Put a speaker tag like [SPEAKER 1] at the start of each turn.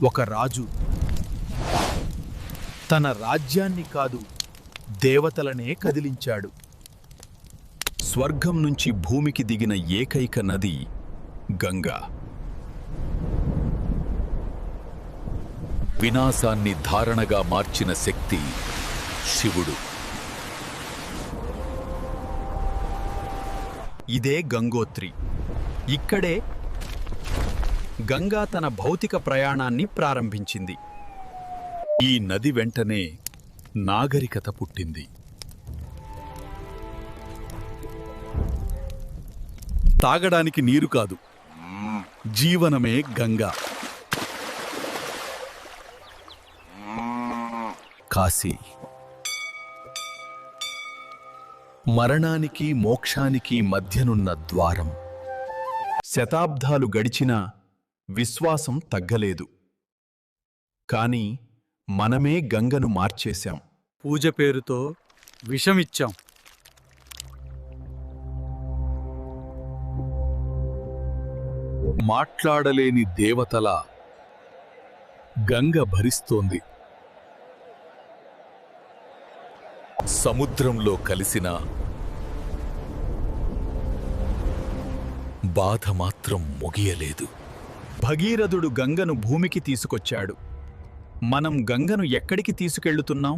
[SPEAKER 1] ఒక రాజు తన రాజ్యాన్ని కాదు, దేవతలనే కదిలించాడు. స్వర్గం నుంచి భూమికి దిగిన ఏకైక నది గంగా. వినాశాన్ని ధారణగా మార్చిన శక్తి శివుడు. ఇదే గంగోత్రి. ఇక్కడే గంగా తన భౌతిక ప్రయాణాన్ని ప్రారంభించింది. ఈ నది వెంటనే నాగరికత పుట్టింది. తాగడానికి నీరు కాదు, జీవనమే గంగా. కాశీ మరణానికి మోక్షానికి మధ్యనున్న ద్వారం. శతాబ్దాలు గడిచినా విశ్వాసం తగ్గలేదు. కాని మనమే గంగను మార్చేశాం.
[SPEAKER 2] పూజ పేరుతో విషమిచ్చాం.
[SPEAKER 1] మాట్లాడలేని దేవతల గంగ భరిస్తోంది. సముద్రంలో కలిసిన బాధ మాత్రం ముగియలేదు. భగీరథుడు గంగను భూమికి తీసుకొచ్చాడు. మనం గంగను ఎక్కడికి తీసుకెళ్తున్నాం?